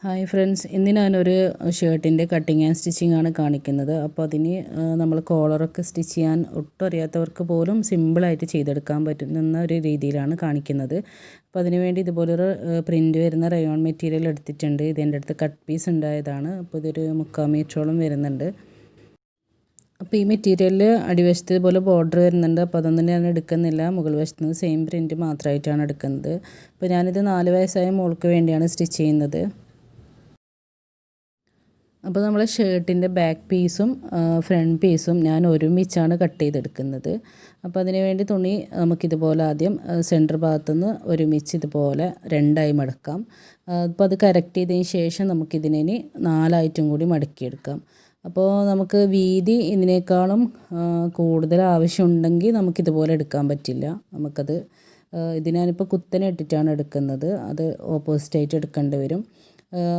Hi friends, ഇന്ന് ഞാനൊരു ഷർട്ടിൻ്റെ cutting and stitching ആണ് കാണിക്കുന്നത്. അപ്പോൾ അതിന് നമ്മൾ കോളറൊക്കെ സ്റ്റിച്ച് ചെയ്യാൻ ഒട്ടും അറിയാത്തവർക്ക് പോലും സിമ്പിളായിട്ട് ചെയ്തെടുക്കാൻ പറ്റുന്ന ഒരു രീതിയിലാണ് കാണിക്കുന്നത്. അപ്പോൾ അതിന് വേണ്ടി ഇതുപോലൊരു പ്രിൻ്റ് വരുന്ന റയോൺ മെറ്റീരിയൽ എടുത്തിട്ടുണ്ട്. ഇത് എൻ്റെ അടുത്ത് കട്ട് പീസ് ഉണ്ടായതാണ്. അപ്പോൾ ഇതൊരു 3/4 മീറ്ററോളം വരുന്നുണ്ട്. അപ്പോൾ ഈ മെറ്റീരിയലിൽ അടിവശത്ത് ഇതുപോലെ ബോർഡർ വരുന്നുണ്ട്. അപ്പോൾ അതൊന്നും ഞാൻ എടുക്കുന്നില്ല. മുകൾ വശത്ത് നിന്ന് സെയിം പ്രിൻറ്റ് മാത്രമായിട്ടാണ് എടുക്കുന്നത്. അപ്പോൾ ഞാനിത് 4 വയസ്സായ മോൾക്ക് വേണ്ടിയാണ് സ്റ്റിച്ച് ചെയ്യുന്നത്. അപ്പോൾ നമ്മൾ ഷർട്ടിൻ്റെ ബാക്ക് പീസും ഫ്രണ്ട് പീസും ഞാൻ ഒരുമിച്ചാണ് കട്ട് ചെയ്തെടുക്കുന്നത്. അപ്പോൾ അതിന് വേണ്ടി തുണി നമുക്കിതുപോലെ ആദ്യം സെൻറ്റർ ഭാഗത്തുനിന്ന് ഒരുമിച്ച് ഇതുപോലെ രണ്ടായി മടക്കാം. അപ്പോൾ അത് കറക്റ്റ് ചെയ്തതിന് ശേഷം നമുക്കിതിനെ 4ആയിട്ടും കൂടി മടക്കിയെടുക്കാം. അപ്പോൾ നമുക്ക് വീതി ഇതിനേക്കാളും കൂടുതൽ ആവശ്യമുണ്ടെങ്കിൽ നമുക്കിതുപോലെ എടുക്കാൻ പറ്റില്ല. നമുക്കത് ഇത് ഞാനിപ്പോൾ കുത്തനെ ഇട്ടിട്ടാണ് എടുക്കുന്നത്. അത് ഓപ്പോസിറ്റായിട്ട് എടുക്കേണ്ടി വരും.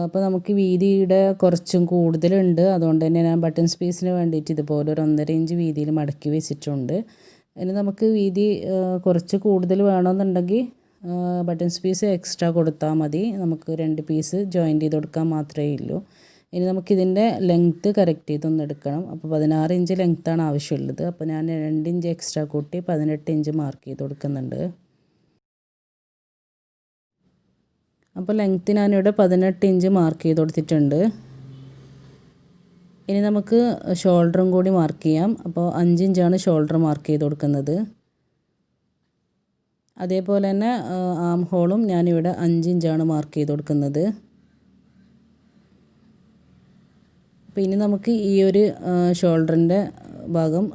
അപ്പോൾ നമുക്ക് വീതിയുടെ കുറച്ചും കൂടുതലുണ്ട്. അതുകൊണ്ട് തന്നെ ഞാൻ ബട്ടൺസ് പീസിന് വേണ്ടിയിട്ട് ഇതുപോലെ ഒരു 1.5 ഇഞ്ച് വീതിയിൽ മടക്കി വെച്ചിട്ടുണ്ട്. ഇനി നമുക്ക് വീതി കുറച്ച് കൂടുതൽ വേണമെന്നുണ്ടെങ്കിൽ ബട്ടൺസ് പീസ് എക്സ്ട്രാ കൊടുത്താൽ മതി. നമുക്ക് 2 പീസ് ജോയിൻറ്റ് ചെയ്ത് കൊടുക്കാൻ മാത്രമേ ഉള്ളൂ. ഇനി നമുക്കിതിൻ്റെ ലെങ്ത്ത് കറക്റ്റ് ചെയ്തൊന്ന് എടുക്കണം. അപ്പോൾ 16 ഇഞ്ച് ലെങ്ത്താണ് ആവശ്യമുള്ളത്. അപ്പോൾ ഞാൻ 2 ഇഞ്ച് എക്സ്ട്രാ കൂട്ടി 18 ഇഞ്ച് മാർക്ക് ചെയ്ത് കൊടുക്കുന്നുണ്ട്. അപ്പോൾ ലെങ്ത്ത് ഞാനിവിടെ 18 ഇഞ്ച് മാർക്ക് ചെയ്ത് കൊടുത്തിട്ടുണ്ട്. ഇനി നമുക്ക് ഷോൾഡറും കൂടി മാർക്ക് ചെയ്യാം. അപ്പോൾ 5 ഇഞ്ചാണ് ഷോൾഡർ മാർക്ക് ചെയ്ത് കൊടുക്കുന്നത്. അതേപോലെ തന്നെ ആം ഹോളും ഞാനിവിടെ 5 ഇഞ്ചാണ് മാർക്ക് ചെയ്ത് കൊടുക്കുന്നത്. അപ്പോൾ ഇനി നമുക്ക് ഈ ഒരു ഷോൾഡറിൻ്റെ ഭാഗം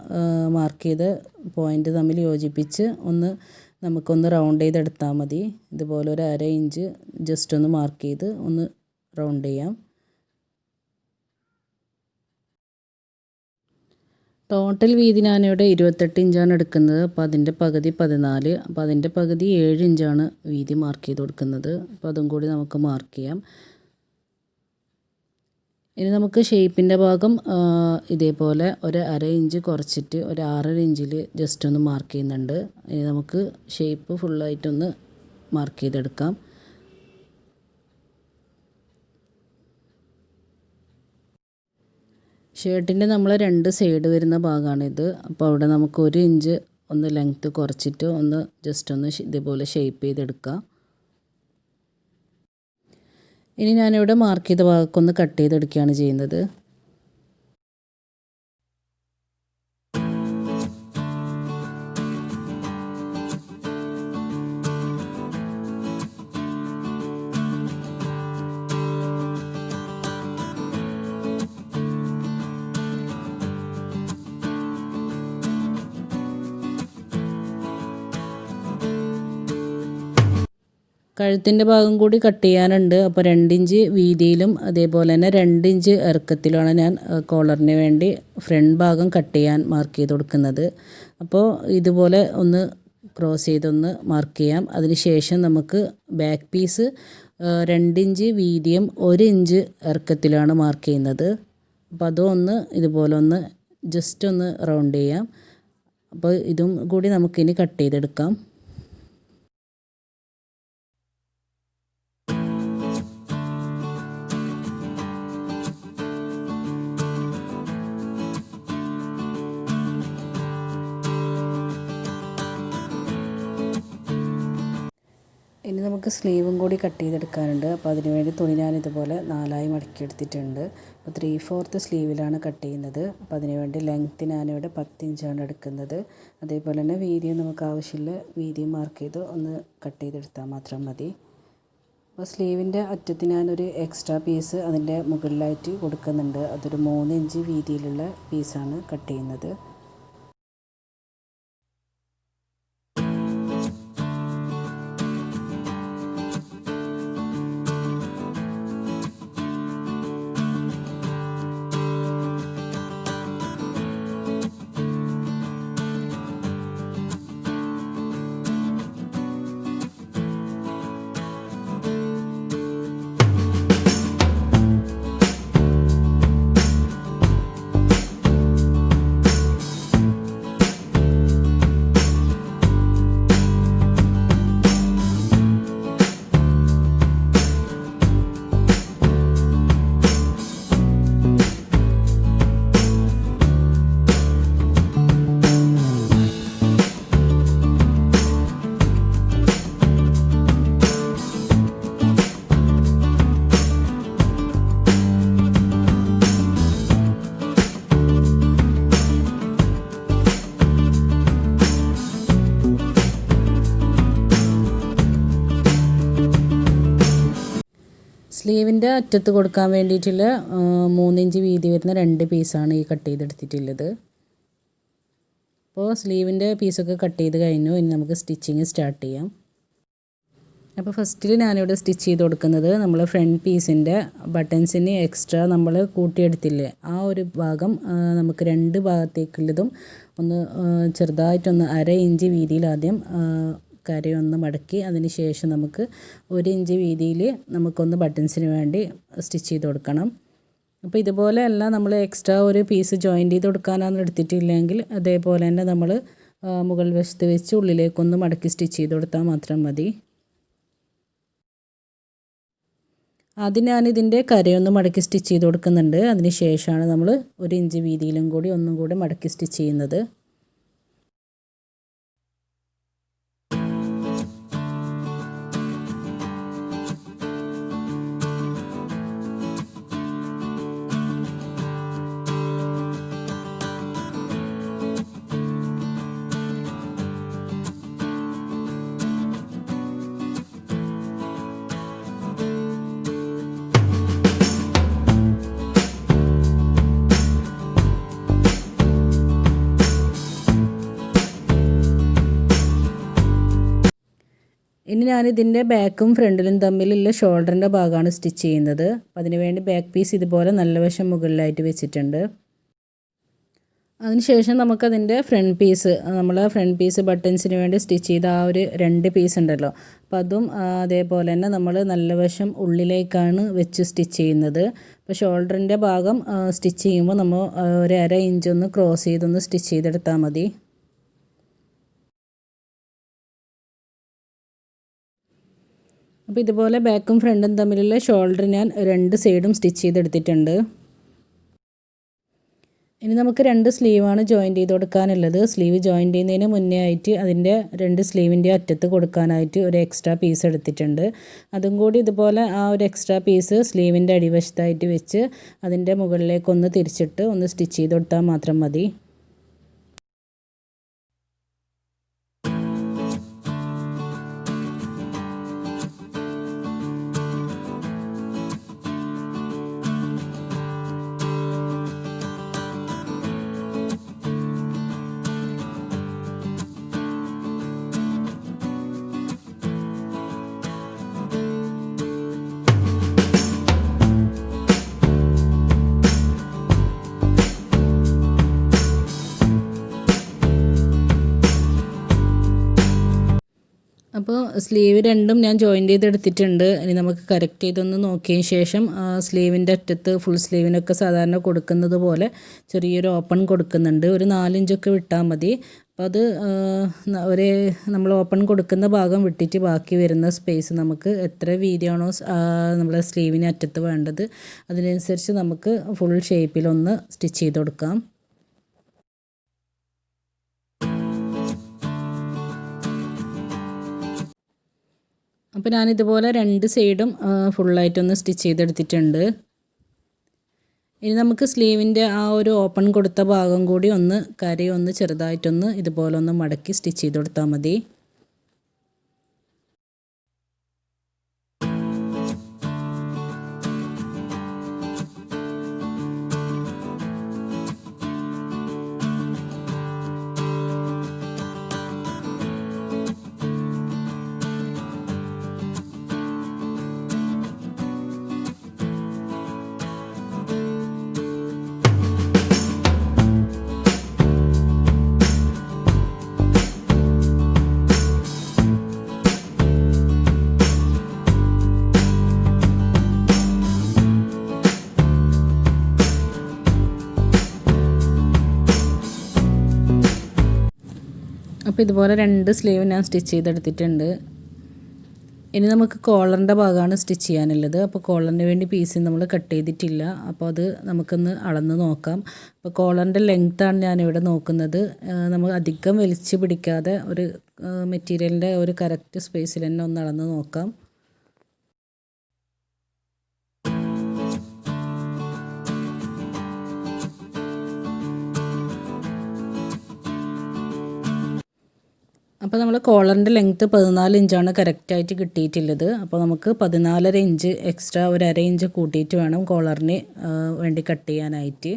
മാർക്ക് ചെയ്ത് പോയിൻ്റ് തമ്മിൽ യോജിപ്പിച്ച് നമുക്കൊന്ന് റൗണ്ട് ചെയ്തെടുത്താൽ മതി. ഇതുപോലെ ഒരു 1/2 ഇഞ്ച് ജസ്റ്റ് ഒന്ന് മാർക്ക് ചെയ്ത് ഒന്ന് റൗണ്ട് ചെയ്യാം. ടോട്ടൽ വീതി ഞാനിവിടെ 28 ഇഞ്ചാണ് എടുക്കുന്നത്. അപ്പോൾ അതിൻ്റെ പകുതി 14. അപ്പോൾ അതിൻ്റെ പകുതി 7 ഇഞ്ചാണ് വീതി മാർക്ക് ചെയ്ത് കൊടുക്കുന്നത്. അപ്പോൾ അതും കൂടി നമുക്ക് മാർക്ക് ചെയ്യാം. ഇനി നമുക്ക് ഷേപ്പിൻ്റെ ഭാഗം ഇതേപോലെ ഒരു 1/2 ഇഞ്ച് കുറച്ചിട്ട് ഒരു 6.5 ഇഞ്ചിൽ ജസ്റ്റ് ഒന്ന് മാർക്ക് ചെയ്യുന്നുണ്ട്. ഇനി നമുക്ക് ഷേപ്പ് ഫുള്ളായിട്ടൊന്ന് മാർക്ക് ചെയ്തെടുക്കാം. ഷർട്ടിൻ്റെ നമ്മൾ 2 സൈഡ് വരുന്ന ഭാഗമാണിത്. അപ്പോൾ അവിടെ നമുക്ക് 1 ഇഞ്ച് ഒന്ന് ലെങ്ത്ത് കുറച്ചിട്ട് ഒന്ന് ജസ്റ്റ് ഒന്ന് ഇതേപോലെ ഷേപ്പ് ചെയ്തെടുക്കാം. ഇനി ഞാനിവിടെ മാർക്ക് ചെയ്ത ഭാഗമൊക്കെ ഒന്ന് കട്ട് ചെയ്തെടുക്കുകയാണ് ചെയ്യുന്നത്. കഴുത്തിൻ്റെ ഭാഗം കൂടി കട്ട് ചെയ്യാനുണ്ട്. അപ്പോൾ 2 ഇഞ്ച് വീതിയിലും അതേപോലെ തന്നെ 2 ഇഞ്ച് ഇറക്കത്തിലുമാണ് ഞാൻ കോളറിന് വേണ്ടി ഫ്രണ്ട് ഭാഗം കട്ട് ചെയ്യാൻ മാർക്ക് ചെയ്ത് കൊടുക്കുന്നത്. അപ്പോൾ ഇതുപോലെ ഒന്ന് ക്രോസ് ചെയ്തൊന്ന് മാർക്ക് ചെയ്യാം. അതിനുശേഷം നമുക്ക് ബാക്ക് പീസ് 2 ഇഞ്ച് വീതിയും 1 ഇഞ്ച് ഇറക്കത്തിലാണ് മാർക്ക് ചെയ്യുന്നത്. അപ്പോൾ അതൊന്ന് ഇതുപോലെ ഒന്ന് ജസ്റ്റ് ഒന്ന് റൗണ്ട് ചെയ്യാം. അപ്പോൾ ഇതും കൂടി നമുക്കിനി കട്ട് ചെയ്തെടുക്കാം. ഇനി നമുക്ക് സ്ലീവും കൂടി കട്ട് ചെയ്തെടുക്കാനുണ്ട്. അപ്പോൾ അതിനുവേണ്ടി തുണി ഞാൻ ഇതുപോലെ 4ആയി മടക്കിയെടുത്തിട്ടുണ്ട്. അപ്പോൾ 3/4 സ്ലീവിലാണ് കട്ട് ചെയ്യുന്നത്. അപ്പോൾ അതിനുവേണ്ടി ലെങ്ത്ത് ഞാനിവിടെ 10 ഇഞ്ചാണ് എടുക്കുന്നത്. അതേപോലെ തന്നെ വീതിയും നമുക്ക് ആവശ്യമുള്ള വീതിയും മാർക്ക് ചെയ്ത് ഒന്ന് കട്ട് ചെയ്തെടുത്താൽ മാത്രം മതി. അപ്പോൾ സ്ലീവിൻ്റെ അറ്റത്ത് ഞാനൊരു എക്സ്ട്രാ പീസ് അതിൻ്റെ മുകളിലായിട്ട് കൊടുക്കുന്നുണ്ട്. അതൊരു 3 ഇഞ്ച് വീതിയിലുള്ള പീസാണ് കട്ട് ചെയ്യുന്നത്. സ്ലീവിൻ്റെ അറ്റത്ത് കൊടുക്കാൻ വേണ്ടിയിട്ടുള്ള 3 ഇഞ്ച് വീതി വരുന്ന 2 പീസാണ് ഈ കട്ട് ചെയ്തെടുത്തിട്ടുള്ളത്. അപ്പോൾ സ്ലീവിൻ്റെ പീസൊക്കെ കട്ട് ചെയ്ത് കഴിഞ്ഞു. ഇനി നമുക്ക് സ്റ്റിച്ചിങ് സ്റ്റാർട്ട് ചെയ്യാം. അപ്പോൾ ഫസ്റ്റിൽ ഞാനിവിടെ സ്റ്റിച്ച് ചെയ്ത് കൊടുക്കുന്നത് നമ്മൾ ഫ്രണ്ട് പീസിൻ്റെ ബട്ടൺസിന് എക്സ്ട്രാ നമ്മൾ കൂട്ടിയെടുത്തില്ലേ, ആ ഒരു ഭാഗം നമുക്ക് 2 ഭാഗത്തേക്കുള്ളതും ഒന്ന് ചെറുതായിട്ടൊന്ന് 1/2 ഇഞ്ച് വീതിയിൽ ആദ്യം കരയൊന്ന് മടക്കി അതിന് ശേഷം നമുക്ക് 1 ഇഞ്ച് വീതിയിൽ നമുക്കൊന്ന് ബട്ടൺസിന് വേണ്ടി സ്റ്റിച്ച് ചെയ്ത് കൊടുക്കണം. അപ്പോൾ ഇതുപോലെ അല്ല, നമ്മൾ എക്സ്ട്രാ ഒരു പീസ് ജോയിൻറ്റ് ചെയ്ത് കൊടുക്കാനാണ് എടുത്തിട്ടില്ലെങ്കിൽ അതേപോലെ തന്നെ നമ്മൾ മുകൾ വശത്ത് വെച്ച് ഉള്ളിലേക്കൊന്ന് മടക്കി സ്റ്റിച്ച് ചെയ്ത് കൊടുത്താൽ മാത്രം മതി. ആദ്യം ഞാനിതിൻ്റെ കരയൊന്ന് മടക്കി സ്റ്റിച്ച് ചെയ്ത് കൊടുക്കുന്നുണ്ട്. അതിന് ശേഷമാണ് നമ്മൾ 1 ഇഞ്ച് വീതിയിലും കൂടി ഒന്നും കൂടി മടക്കി സ്റ്റിച്ച് ചെയ്യുന്നത്. ഇനി ഞാനിതിൻ്റെ ബാക്കും ഫ്രണ്ടിലും തമ്മിലുള്ള ഷോൾഡറിൻ്റെ ഭാഗമാണ് സ്റ്റിച്ച് ചെയ്യുന്നത്. അപ്പോൾ അതിനുവേണ്ടി ബാക്ക് പീസ് ഇതുപോലെ നല്ല വശം മുകളിലായിട്ട് വെച്ചിട്ടുണ്ട്. അതിനുശേഷം നമുക്കതിൻ്റെ ഫ്രണ്ട് പീസ് ബട്ടൺസിന് വേണ്ടി സ്റ്റിച്ച് ചെയ്ത ആ ഒരു 2 പീസ് ഉണ്ടല്ലോ, അപ്പോൾ അതും അതേപോലെ തന്നെ നമ്മൾ നല്ല വശം ഉള്ളിലേക്കാണ് വെച്ച് സ്റ്റിച്ച് ചെയ്യുന്നത്. അപ്പോൾ ഷോൾഡറിൻ്റെ ഭാഗം സ്റ്റിച്ച് ചെയ്യുമ്പോൾ നമ്മൾ ഒരു 1/2 ഇഞ്ച് ഒന്ന് ക്രോസ് ചെയ്തൊന്ന് സ്റ്റിച്ച് ചെയ്തെടുത്താൽ മതി. അപ്പോൾ ഇതുപോലെ ബാക്കും ഫ്രണ്ടും തമ്മിലുള്ള ഷോൾഡർ ഞാൻ 2 സൈഡും സ്റ്റിച്ച് ചെയ്തെടുത്തിട്ടുണ്ട്. ഇനി നമുക്ക് 2 സ്ലീവാണ് ജോയിൻറ്റ് ചെയ്ത് കൊടുക്കാനുള്ളത്. സ്ലീവ് ജോയിൻറ്റ് ചെയ്യുന്നതിന് മുന്നേ ആയിട്ട് അതിൻ്റെ 2 സ്ലീവിൻ്റെ അറ്റത്ത് കൊടുക്കാനായിട്ട് ഒരു എക്സ്ട്രാ പീസ് എടുത്തിട്ടുണ്ട്. അതും കൂടി ഇതുപോലെ ആ ഒരു എക്സ്ട്രാ പീസ് സ്ലീവിൻ്റെ അടിവശത്തായിട്ട് വെച്ച് അതിൻ്റെ മുകളിലേക്കൊന്ന് തിരിച്ചിട്ട് ഒന്ന് സ്റ്റിച്ച് ചെയ്ത് കൊടുത്താൽ മാത്രം മതി. അപ്പോൾ സ്ലീവ് രണ്ടും ഞാൻ ജോയിൻറ്റ് ചെയ്തെടുത്തിട്ടുണ്ട്. ഇനി നമുക്ക് കറക്റ്റ് ചെയ്തൊന്ന് നോക്കിയതിന് ശേഷം സ്ലീവിൻ്റെ അറ്റത്ത് ഫുൾ സ്ലീവിനൊക്കെ സാധാരണ കൊടുക്കുന്നത് പോലെ ചെറിയൊരു ഓപ്പൺ കൊടുക്കുന്നുണ്ട്. ഒരു 4 ഇഞ്ചൊക്കെ വിട്ടാൽ മതി. അപ്പോൾ അത് നമ്മൾ ഓപ്പൺ കൊടുക്കുന്ന ഭാഗം വിട്ടിട്ട് ബാക്കി വരുന്ന സ്പേസ് നമുക്ക് എത്ര വീതിയാണോ നമ്മളെ സ്ലീവിന് അറ്റത്ത് വേണ്ടത് അതിനനുസരിച്ച് നമുക്ക് ഫുൾ ഷേപ്പിലൊന്ന് സ്റ്റിച്ച് ചെയ്ത് കൊടുക്കാം. അപ്പോൾ ഞാനിതുപോലെ 2 സൈഡും ഫുള്ളായിട്ടൊന്ന് സ്റ്റിച്ച് ചെയ്തെടുത്തിട്ടുണ്ട്. ഇനി നമുക്ക് സ്ലീവിൻ്റെ ആ ഒരു ഓപ്പൺ കൊടുത്ത ഭാഗം കൂടി ഒന്ന് കരയൊന്ന് ചെറുതായിട്ടൊന്ന് ഇതുപോലെ ഒന്ന് മടക്കി സ്റ്റിച്ച് ചെയ്ത് കൊടുത്താൽ മതി. അപ്പോൾ ഇതുപോലെ 2 സ്ലീവ് ഞാൻ സ്റ്റിച്ച് ചെയ്തെടുത്തിട്ടുണ്ട്. ഇനി നമുക്ക് കോളറിൻ്റെ ഭാഗമാണ് സ്റ്റിച്ച് ചെയ്യാനുള്ളത്. അപ്പോൾ കോളറിന് വേണ്ടി പീസ് നമ്മൾ കട്ട് ചെയ്തിട്ടില്ല. അപ്പോൾ അത് നമുക്കൊന്ന് അളന്ന് നോക്കാം. അപ്പോൾ കോളറിൻ്റെ ലെങ്ത്താണ് ഞാനിവിടെ നോക്കുന്നത്. നമ്മൾ അധികം വലിച്ചു പിടിക്കാതെ ഒരു മെറ്റീരിയലിൻ്റെ ഒരു കറക്റ്റ് സ്പേസിൽ തന്നെ ഒന്ന് അളന്ന് നോക്കാം. അപ്പോൾ നമ്മൾ കോളറിൻ്റെ ലെങ്ത്ത് 14 ഇഞ്ചാണ് കറക്റ്റായിട്ട് കിട്ടിയിട്ടുള്ളത്. അപ്പോൾ നമുക്ക് 14.5 ഇഞ്ച് എക്സ്ട്രാ ഒരു അര ഇഞ്ച് കൂട്ടിയിട്ട് വേണം കോളറിന് വേണ്ടി കട്ട് ചെയ്യാനായിട്ട്.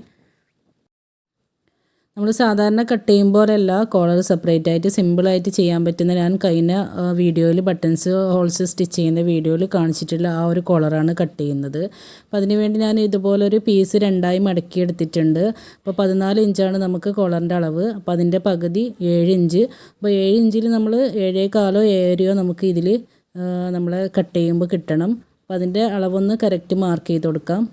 നമ്മൾ സാധാരണ കട്ട് ചെയ്യുമ്പോഴല്ല കോളർ സെപ്പറേറ്റ് ആയിട്ട് സിമ്പിളായിട്ട് ചെയ്യാൻ പറ്റുന്ന, ഞാൻ കഴിഞ്ഞ വീഡിയോയിൽ ബട്ടൺസ് ഹോൾസ് സ്റ്റിച്ച് ചെയ്യുന്ന വീഡിയോയിൽ കാണിച്ചിട്ടുള്ള ആ ഒരു കോളറാണ് കട്ട് ചെയ്യുന്നത്. അപ്പോൾ അതിനുവേണ്ടി ഞാൻ ഇതുപോലൊരു പീസ് രണ്ടായി മടക്കി എടുത്തിട്ടുണ്ട്. അപ്പോൾ 14 ഇഞ്ചാണ് നമുക്ക് കോളറിൻ്റെ അളവ്. അപ്പോൾ അതിൻ്റെ പകുതി 7 ഇഞ്ച്. അപ്പോൾ 7 ഇഞ്ചിൽ നമ്മൾ 7.25 7 നമുക്ക് ഇതിൽ നമ്മൾ കട്ട് ചെയ്യുമ്പോൾ കിട്ടണം. അപ്പോൾ അതിൻ്റെ അളവൊന്ന് കറക്റ്റ് മാർക്ക് ചെയ്ത് കൊടുക്കാം.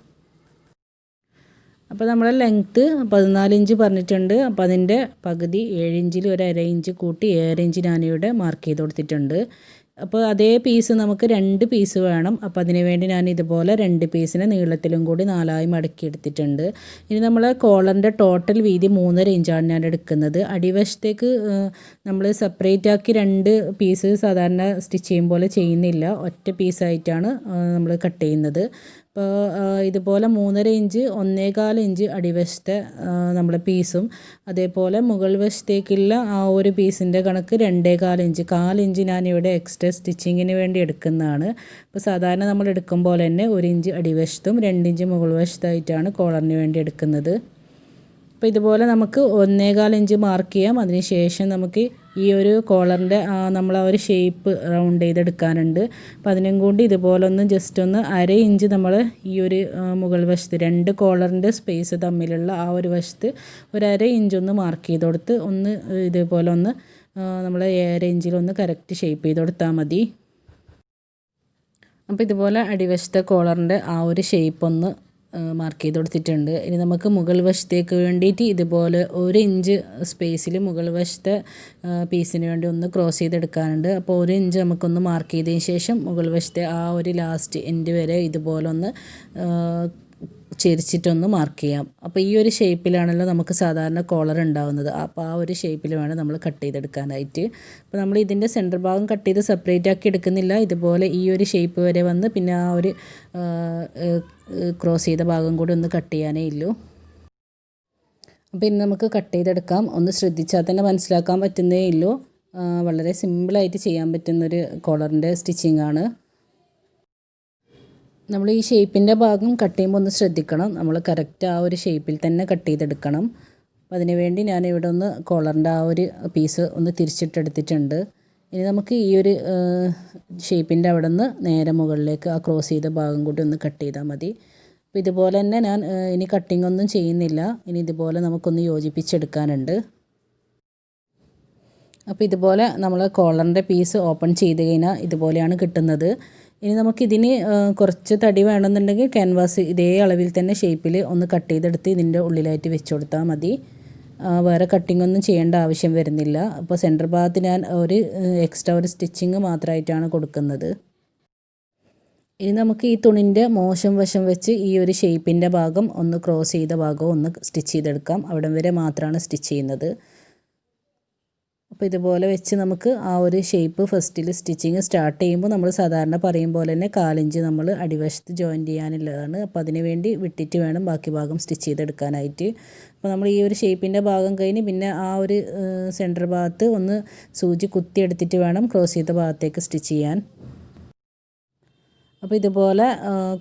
അപ്പോൾ നമ്മളെ ലെങ്ത്ത് 14 ഇഞ്ച് പറഞ്ഞിട്ടുണ്ട്. അപ്പോൾ അതിൻ്റെ പകുതി 7 ഇഞ്ചിൽ ഒരു അര ഇഞ്ച് കൂട്ടി 7 ഇഞ്ച് ഞാനിവിടെ മാർക്ക് ചെയ്ത് കൊടുത്തിട്ടുണ്ട്. അപ്പോൾ അതേ പീസ് നമുക്ക് 2 പീസ് വേണം. അപ്പോൾ അതിന് വേണ്ടി ഞാൻ ഇതുപോലെ 2 പീസിനെ നീളത്തിലും കൂടി 4ആയി മടക്കി എടുത്തിട്ടുണ്ട്. ഇനി നമ്മൾ കോളറിൻ്റെ ടോട്ടൽ വീതി 3.5 ഇഞ്ചാണ് ഞാൻ എടുക്കുന്നത്. അടിവശത്തേക്ക് നമ്മൾ സെപ്പറേറ്റ് ആക്കി 2 പീസ് സാധാരണ സ്റ്റിച്ച് ചെയ്യും പോലെ ചെയ്യുന്നില്ല, ഒറ്റ പീസായിട്ടാണ് നമ്മൾ കട്ട് ചെയ്യുന്നത്. അപ്പോൾ ഇതുപോലെ 3.5 ഇഞ്ച് 1.25 ഇഞ്ച് അടിവശത്തെ നമ്മളെ പീസും, അതേപോലെ മുകൾ വശത്തേക്കുള്ള ആ ഒരു പീസിൻ്റെ കണക്ക് 2.25 ഇഞ്ച്, 1/4 ഇഞ്ച് ഞാനിവിടെ എക്സ്ട്രാ സ്റ്റിച്ചിങ്ങിന് വേണ്ടി എടുക്കുന്നതാണ്. അപ്പോൾ സാധാരണ നമ്മൾ എടുക്കും പോലെ തന്നെ 1 ഇഞ്ച് അടിവശത്തും 2 ഇഞ്ച് മുകൾ വശത്തായിട്ടാണ് കോളറിന് വേണ്ടി എടുക്കുന്നത്. അപ്പോൾ ഇതുപോലെ നമുക്ക് 1.25 ഇഞ്ച് മാർക്ക് ചെയ്യാം. അതിന് ശേഷം നമുക്ക് ഈ ഒരു കോളറിൻ്റെ നമ്മൾ ആ ഒരു ഷേപ്പ് റൗണ്ട് ചെയ്തെടുക്കാനുണ്ട്. അപ്പോൾ അതിനും കൂടി ഇതുപോലെ ഒന്ന് ജസ്റ്റ് ഒന്ന് അര ഇഞ്ച് നമ്മൾ ഈ ഒരു മുകൾ വശത്ത് 2 കോളറിൻ്റെ സ്പേസ് തമ്മിലുള്ള ആ ഒരു വശത്ത് ഒരു അര ഇഞ്ചൊന്ന് മാർക്ക് ചെയ്ത് കൊടുത്ത് ഒന്ന് ഇതുപോലെ ഒന്ന് നമ്മൾ 1.5 ഇഞ്ചിലൊന്ന് കറക്റ്റ് ഷേപ്പ് ചെയ്ത് കൊടുത്താൽ മതി. അപ്പോൾ ഇതുപോലെ അടിവശത്തെ കോളറിൻ്റെ ആ ഒരു ഷേപ്പ് ഒന്ന് മാർക്ക് ചെയ്ത് കൊടുത്തിട്ടുണ്ട്. ഇനി നമുക്ക് മുകൾ വശത്തേക്ക് വേണ്ടിയിട്ട് ഇതുപോലെ 1 ഇഞ്ച് സ്പേസിൽ മുകൾ വശത്തെ പീസിന് വേണ്ടി ഒന്ന് ക്രോസ് ചെയ്തെടുക്കാനുണ്ട്. അപ്പോൾ 1 ഇഞ്ച് നമുക്കൊന്ന് മാർക്ക് ചെയ്തതിന് ശേഷം മുകൾ വശത്തെ ആ ഒരു ലാസ്റ്റ് എൻഡ് വരെ ഇതുപോലെ ഒന്ന് ചെരിച്ചിട്ടൊന്ന് മാർക്ക് ചെയ്യാം. അപ്പോൾ ഈ ഒരു ഷേപ്പിലാണല്ലോ നമുക്ക് സാധാരണ കോളർ ഉണ്ടാവുന്നത്. അപ്പോൾ ആ ഒരു ഷേപ്പിൽ വേണം നമ്മൾ കട്ട് ചെയ്തെടുക്കാനായിട്ട്. അപ്പോൾ നമ്മൾ ഇതിൻ്റെ സെൻറ്റർ ഭാഗം കട്ട് ചെയ്ത് സെപ്പറേറ്റ് ആക്കി എടുക്കുന്നില്ല, ഇതുപോലെ ഈ ഒരു ഷേപ്പ് വരെ വന്ന് പിന്നെ ആ ഒരു ക്രോസ് ചെയ്ത ഭാഗം കൂടി ഒന്ന് കട്ട് ചെയ്യാനേ ഉള്ളൂ. അപ്പോൾ ഇനി നമുക്ക് കട്ട് ചെയ്തെടുക്കാം. ഒന്ന് ശ്രദ്ധിച്ചാൽ തന്നെ മനസ്സിലാക്കാൻ പറ്റുന്നേ ഉള്ളൂ. വളരെ സിമ്പിളായിട്ട് ചെയ്യാൻ പറ്റുന്നൊരു കോളറിൻ്റെ സ്റ്റിച്ചിങ് ആണ്. നമ്മൾ ഈ ഷേപ്പിൻ്റെ ഭാഗം കട്ട് ചെയ്യുമ്പോൾ ഒന്ന് ശ്രദ്ധിക്കണം, നമ്മൾ കറക്റ്റ് ആ ഒരു ഷേപ്പിൽ തന്നെ കട്ട് ചെയ്തെടുക്കണം. അപ്പോൾ അതിന് വേണ്ടി ഞാനിവിടെ ഒന്ന് കോളറിൻ്റെ ആ ഒരു പീസ് ഒന്ന് തിരിച്ചിട്ടെടുത്തിട്ടുണ്ട്. ഇനി നമുക്ക് ഈ ഒരു ഷേപ്പിൻ്റെ അവിടെ നിന്ന് നേരെ മുകളിലേക്ക് ആ ക്രോസ് ചെയ്ത ഭാഗം കൂടി ഒന്ന് കട്ട് ചെയ്താൽ മതി. അപ്പോൾ ഇതുപോലെ തന്നെ ഞാൻ ഇനി കട്ടിംഗ് ഒന്നും ചെയ്യുന്നില്ല. ഇനി ഇതുപോലെ നമുക്കൊന്ന് യോജിപ്പിച്ചെടുക്കാനുണ്ട്. അപ്പോൾ ഇതുപോലെ നമ്മൾ കോളറിൻ്റെ പീസ് ഓപ്പൺ ചെയ്ത് കഴിഞ്ഞാൽ ഇതുപോലെയാണ് കിട്ടുന്നത്. ഇനി നമുക്കിതിന് കുറച്ച് തടി വേണമെന്നുണ്ടെങ്കിൽ ക്യാൻവാസ് ഇതേ അളവിൽ തന്നെ ഷേപ്പിൽ ഒന്ന് കട്ട് ചെയ്തെടുത്ത് ഇതിൻ്റെ ഉള്ളിലായിട്ട് വെച്ച് കൊടുത്താൽ മതി. വേറെ കട്ടിംഗ് ഒന്നും ചെയ്യേണ്ട ആവശ്യം വരുന്നില്ല. അപ്പോൾ സെൻറ്റർ ഭാഗത്ത് ഞാൻ ഒരു എക്സ്ട്രാ ഒരു സ്റ്റിച്ചിങ് മാത്രമായിട്ടാണ് കൊടുക്കുന്നത്. ഇനി നമുക്ക് ഈ തുണിൻ്റെ മോശം വശം വെച്ച് ഈ ഒരു ഷേപ്പിൻ്റെ ഭാഗം ഒന്ന് ക്രോസ് ചെയ്ത ഭാഗം ഒന്ന് സ്റ്റിച്ച് ചെയ്തെടുക്കാം. അവിടം വരെ മാത്രമാണ് സ്റ്റിച്ച് ചെയ്യുന്നത്. അപ്പോൾ ഇതുപോലെ വെച്ച് നമുക്ക് ആ ഒരു ഷേപ്പ് ഫസ്റ്റിൽ സ്റ്റിച്ചിങ് സ്റ്റാർട്ട് ചെയ്യുമ്പോൾ നമ്മൾ സാധാരണ പറയും പോലെ തന്നെ 1/4 ഇഞ്ച് നമ്മൾ അടിവശത്ത് ജോയിൻ ചെയ്യാനുള്ളതാണ്. അപ്പോൾ അതിന് വേണ്ടി വിട്ടിട്ട് വേണം ബാക്കി ഭാഗം സ്റ്റിച്ച് ചെയ്തെടുക്കാനായിട്ട്. അപ്പോൾ നമ്മൾ ഈ ഒരു ഷേപ്പിൻ്റെ ഭാഗം കഴിഞ്ഞ് പിന്നെ ആ ഒരു സെൻറ്റർ ഭാഗത്ത് ഒന്ന് സൂചി കുത്തിയെടുത്തിട്ട് വേണം ക്രോസ് ചെയ്ത ഭാഗത്തേക്ക് സ്റ്റിച്ച് ചെയ്യാൻ. അപ്പോൾ ഇതുപോലെ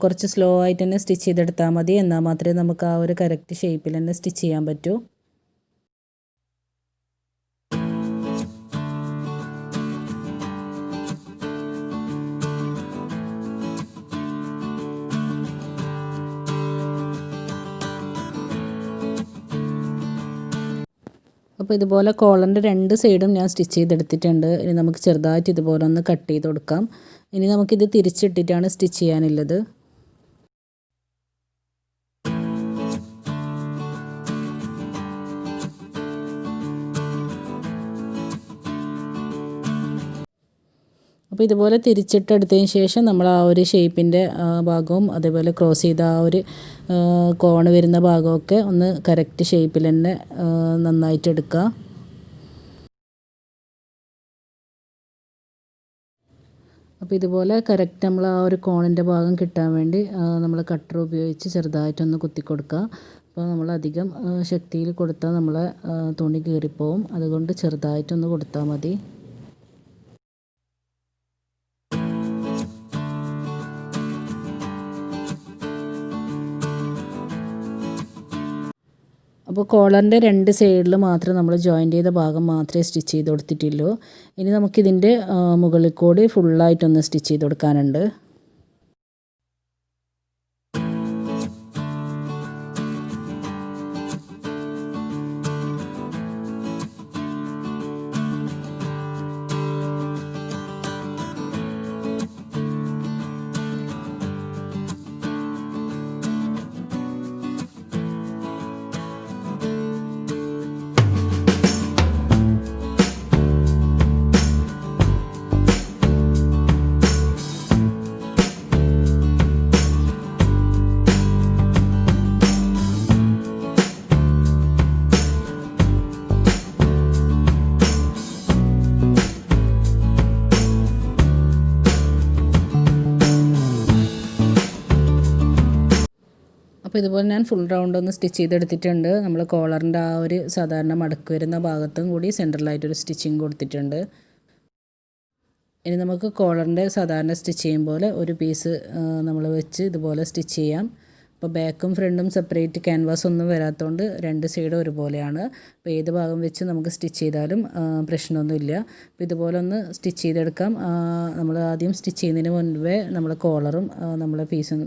കുറച്ച് സ്ലോ ആയിട്ട് തന്നെ സ്റ്റിച്ച് ചെയ്തെടുത്താൽ മതി. എന്നാൽ മാത്രമേ നമുക്ക് ആ ഒരു കറക്റ്റ് ഷേപ്പിൽ തന്നെ സ്റ്റിച്ച് ചെയ്യാൻ പറ്റൂ. അപ്പോൾ ഇതുപോലെ കോളറിൻ്റെ 2 സൈഡും ഞാൻ സ്റ്റിച്ച് ചെയ്തെടുത്തിട്ടുണ്ട്. ഇനി നമുക്ക് ചെറുതായിട്ട് ഇതുപോലെ ഒന്ന് കട്ട് ചെയ്ത് കൊടുക്കാം. ഇനി നമുക്കിത് തിരിച്ചിട്ടിട്ടാണ് സ്റ്റിച്ച് ചെയ്യാനുള്ളത്. അപ്പോൾ ഇതുപോലെ തിരിച്ചിട്ടെടുത്തതിന് ശേഷം നമ്മൾ ആ ഒരു ഷേപ്പിൻ്റെ ഭാഗവും അതേപോലെ ക്രോസ് ചെയ്ത ആ ഒരു കോണ് വരുന്ന ഭാഗമൊക്കെ ഒന്ന് കറക്റ്റ് ഷേപ്പിൽ തന്നെ നന്നായിട്ട് എടുക്കുക. അപ്പോൾ ഇതുപോലെ കറക്റ്റ് നമ്മൾ ആ ഒരു കോണിൻ്റെ ഭാഗം കിട്ടാൻ വേണ്ടി നമ്മൾ കട്ടർ ഉപയോഗിച്ച് ചെറുതായിട്ടൊന്ന് കുത്തി കൊടുക്കുക. അപ്പോൾ നമ്മളധികം ശക്തിയിൽ കൊടുത്താൽ നമ്മളെ തുണി കീറിപ്പോവും. അതുകൊണ്ട് ചെറുതായിട്ടൊന്ന് കൊടുത്താൽ മതി. അപ്പോൾ കോളറിൻ്റെ 2 സൈഡിൽ മാത്രം നമ്മൾ ജോയിൻ്റ് ചെയ്ത ഭാഗം മാത്രമേ സ്റ്റിച്ച് ചെയ്ത് കൊടുത്തിട്ടുള്ളൂ. ഇനി നമുക്കിതിൻ്റെ മുകളിൽ കൂടി ഫുള്ളായിട്ടൊന്ന് സ്റ്റിച്ച് ചെയ്ത് കൊടുക്കാനുണ്ട്. അപ്പോൾ ഇതുപോലെ ഞാൻ ഫുൾ റൗണ്ട് ഒന്ന് സ്റ്റിച്ച് ചെയ്തെടുത്തിട്ടുണ്ട്. നമ്മൾ കോളറിൻ്റെ ആ ഒരു സാധാരണ മടക്ക് വരുന്ന ഭാഗത്തും കൂടി സെൻറ്ററിലായിട്ടൊരു സ്റ്റിച്ചിങ് കൊടുത്തിട്ടുണ്ട്. ഇനി നമുക്ക് കോളറിൻ്റെ സാധാരണ സ്റ്റിച്ച് ചെയ്യും പോലെ ഒരു പീസ് നമ്മൾ വെച്ച് ഇതുപോലെ സ്റ്റിച്ച് ചെയ്യാം. അപ്പോൾ ബാക്കും ഫ്രണ്ടും സെപ്പറേറ്റ് ക്യാൻവാസ് ഒന്നും വരാത്തതുകൊണ്ട് 2 സൈഡും ഒരുപോലെയാണ്. അപ്പോൾ ഏത് ഭാഗം വെച്ച് നമുക്ക് സ്റ്റിച്ച് ചെയ്താലും പ്രശ്നമൊന്നുമില്ല. അപ്പോൾ ഇതുപോലെ ഒന്ന് സ്റ്റിച്ച് ചെയ്തെടുക്കാം. നമ്മൾ ആദ്യം സ്റ്റിച്ച് ചെയ്യുന്നതിന് മുൻപേ നമ്മൾ കോളറും നമ്മളെ പീസും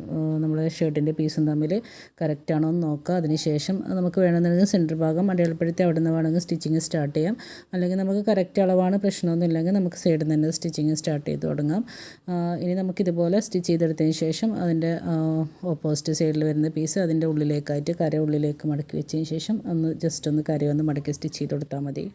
നമ്മളെ ഷർട്ടിൻ്റെ പീസും തമ്മിൽ കറക്റ്റാണോ എന്ന് നോക്കുക. അതിനുശേഷം നമുക്ക് വേണമെന്നുണ്ടെങ്കിൽ സെൻറ്റർ ഭാഗം അടയാളപ്പെടുത്തി അവിടെ നിന്ന് വേണമെങ്കിൽ സ്റ്റിച്ചിങ് സ്റ്റാർട്ട് ചെയ്യാം. അല്ലെങ്കിൽ നമുക്ക് കറക്റ്റ് അളവാണ് പ്രശ്നമൊന്നും ഇല്ലെങ്കിൽ നമുക്ക് സൈഡിൽ നിന്ന് തന്നെ സ്റ്റിച്ചിങ് സ്റ്റാർട്ട് ചെയ്ത് തുടങ്ങാം. ഇനി നമുക്കിതുപോലെ സ്റ്റിച്ച് ചെയ്തെടുത്തതിന് ശേഷം അതിൻ്റെ ഓപ്പോസിറ്റ് സൈഡിൽ വരുന്ന പീസ് അതിൻ്റെ ഉള്ളിലേക്കായിട്ട് കര ഉള്ളിലേക്ക് മടക്കി വെച്ചതിന് ശേഷം ജസ്റ്റ് ഒന്ന് കര ഒന്ന് മടക്കി സ്റ്റിച്ച് ചെയ്ത് കൊടുത്താൽ മതി.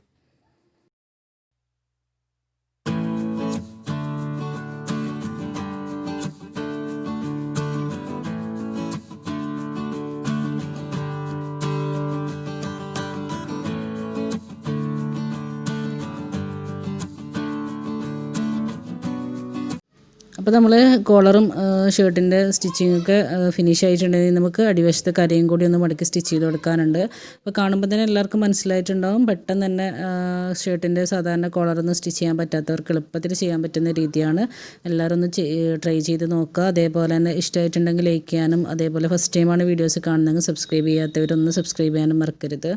അപ്പോൾ നമ്മൾ കോളറും ഷർട്ടിൻ്റെ സ്റ്റിച്ചിങ്ങൊക്കെ ഫിനിഷ് ആയിട്ടുണ്ടെങ്കിൽ നമുക്ക് അടിവശത്തെ കരയും കൂടി ഒന്ന് മടക്കി സ്റ്റിച്ച് ചെയ്ത് കൊടുക്കാനുണ്ട്. അപ്പോൾ കാണുമ്പോൾ തന്നെ എല്ലാവർക്കും മനസ്സിലായിട്ടുണ്ടാവും. പെട്ടെന്ന് തന്നെ ഷർട്ടിൻ്റെ സാധാരണ കോളറൊന്നും സ്റ്റിച്ച് ചെയ്യാൻ പറ്റാത്തവർക്ക് എളുപ്പത്തിൽ ചെയ്യാൻ പറ്റുന്ന രീതിയാണ്. എല്ലാവരും ഒന്ന് ട്രൈ ചെയ്ത് നോക്കുക. അതേപോലെ തന്നെ ഇഷ്ടമായിട്ടുണ്ടെങ്കിൽ ലൈക്ക് ചെയ്യാനും, അതേപോലെ ഫസ്റ്റ് ടൈമാണ് വീഡിയോസ് കാണുന്നതെങ്കിൽ സബ്സ്ക്രൈബ് ചെയ്യാത്തവരൊന്ന് സബ്സ്ക്രൈബ് ചെയ്യാനും മറക്കരുത്.